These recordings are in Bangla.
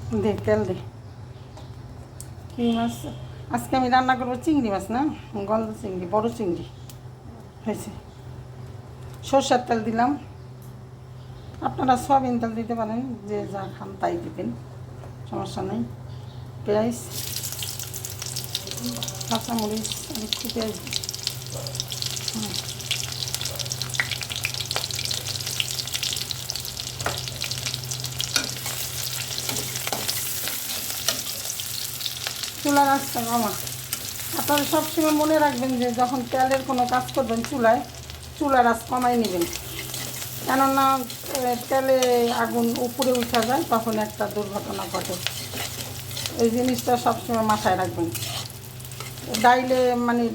দে তেল দে। কী মাছ আজকে আমি রান্না করবো? চিংড়ি মাছ না, গলদা চিংড়ি, বড় চিংড়ি হয়েছে। সরষের তেল দিলাম, আপনারা সয়াবিন তেল দিতে পারেন, যে যা খান তাই দিবেন, সমস্যা নেই। পেঁয়াজ, কাঁচামরিচ, আর একটু পেঁয়াজ দিই। চুলার আঁচটা কমা। আপনারা সবসময় মনে রাখবেন যে যখন তেলের কোনো কাজ করবেন চুলার আঁচ কমাই নেবেন, কেননা তেলে আগুন উপরে উঠা যায়, তখন একটা দুর্ঘটনা ঘটে। এই জিনিসটা সবসময় মাথায় রাখবেন।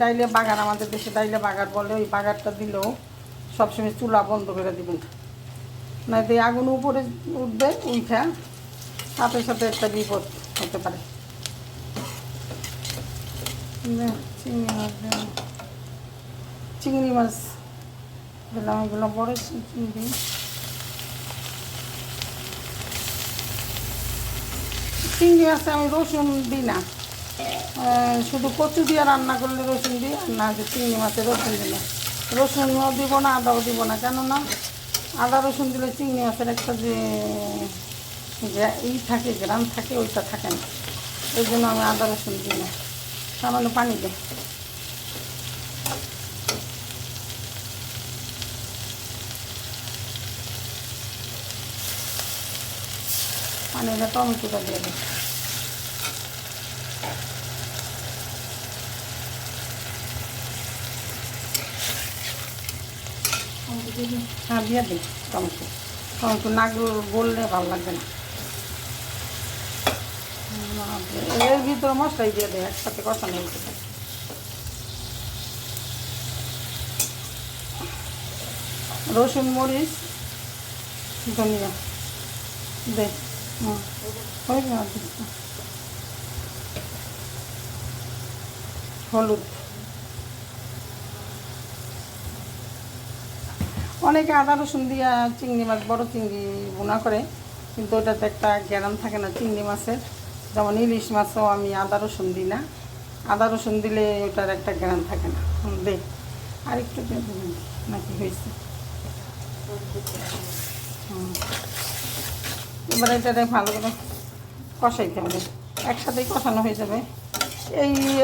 ডাইলে বাগার, আমাদের দেশে ডাইলে বাগার বলে, ওই বাগারটা দিলেও সবসময় চুলা বন্ধ করে দিবেন, নয়তো আগুন উপরে উঠবে, উঠা সাথে সাথে একটা বিপদ হতে পারে। চিংড়ি মাছ দিলাম, এগুলো বড় চিংড়ি। চিংড়ি মাছে আমি রসুন দিই না, শুধু কচু দিয়ে রান্না করলে রসুন দিই, আর না যে চিংড়ি মাছে রসুন দিলে রসুনও দিব না, আদাও দিব না। কেননা আদা রসুন দিলে চিংড়ি মাছের একটা যে থাকে, গ্রাম থাকে, ওইটা থাকে না। ওই জন্য আমি আদা রসুন দিই না। সামান্য পানি দিই। পানিটা টমেটোটা দিয়ে দিই। হ্যাঁ দিয়ে দিই টমেটো না গললে ভালো লাগবে না। এর ভিতরে মশলাই দিয়ে দেয়, একসাথে কষানো হতে পারে। রসুন, মরিচ, ধনিয়া দে, হলুদ। অনেকে আদা রসুন দিয়া চিংড়ি মাছ, বড় চিংড়ি বোনা করে, কিন্তু ওটাতে একটা গ্যারাম থাকে না চিংড়ি মাছের। যেমন ইলিশ মাছও আমি আদা রসুন দিই না, আদা রসুন দিলে ওটার একটা গ্যারাম থাকে না। দে আর একটু নাকি হয়েছে। এবার এটাতে ভালো করে কষাইতে হবে, একসাথেই কষানো হয়ে যাবে।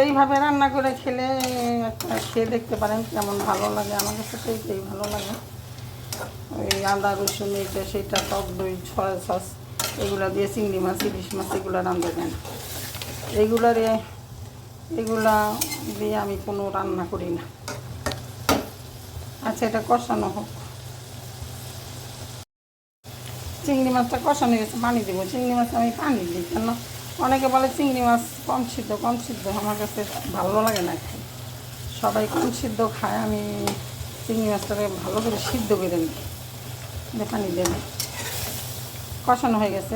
এইভাবে রান্না করে খেলে একটা খেয়ে দেখতে পারেন কেমন ভালো লাগে। আমার কাছে তো এইটাই ভালো লাগে। ওই আদা রসুন এইটা সেইটা, টক দই, সয়া সস এগুলো দিয়ে চিংড়ি মাছ, ইলিশ মাছ এগুলো রান্না দেন। এগুলা দিয়ে আমি কোনো রান্না করি না। আচ্ছা, এটা কষানো হোক। চিংড়ি মাছটা কষানো গেছে, পানি দেবো। চিংড়ি মাছ আমি পানি দিই, কেন অনেকে বলে চিংড়ি মাছ কম সিদ্ধ। আমার কাছে ভালো লাগে না। সবাই কম সিদ্ধ খায়, আমি চিংড়ি মাছটাকে ভালো করে সিদ্ধ করে নিই, পানি দেব। কষানো হয়ে গেছে।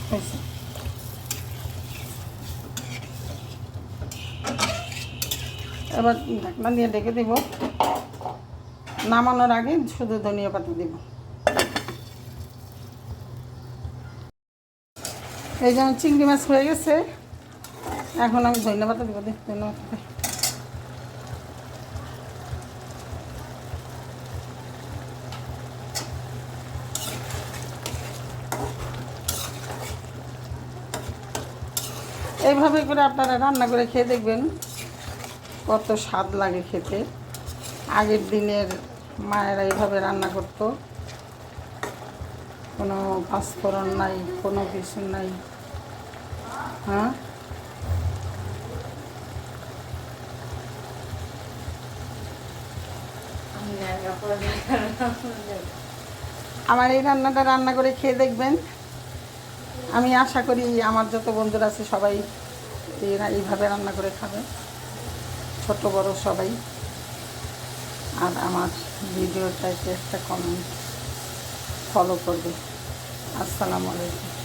হয়েছে। এবার ঢাকনা দিয়ে ডেকে দেব। নামানোর আগে শুধু ধনিয়া পাতা দেব। এই যেমন চিংড়ি মাছ হয়ে গেছে, এখন আমি ধনিয়া পাতা দেবো। ধনিয়া পাতা এইভাবে করে আপনারা রান্না করে খেয়ে দেখবেন কত স্বাদ লাগে খেতে। আগের দিনের মায়েরা এইভাবে রান্না করতো, কোনো পাঁচফোড়ন নাই, কোনো কিছু নাই। হ্যাঁ, আমার এই রান্নাটা রান্না করে খেয়ে দেখবেন। আমি আশা করি আমার যত বন্ধুরা আছে সবাই এইভাবে রান্না করে খাবে, ছোট বড় সবাই। আর আমার ভিডিওটাকে একটা কমেন্ট ফলো করবে। আসসালামু আলাইকুম।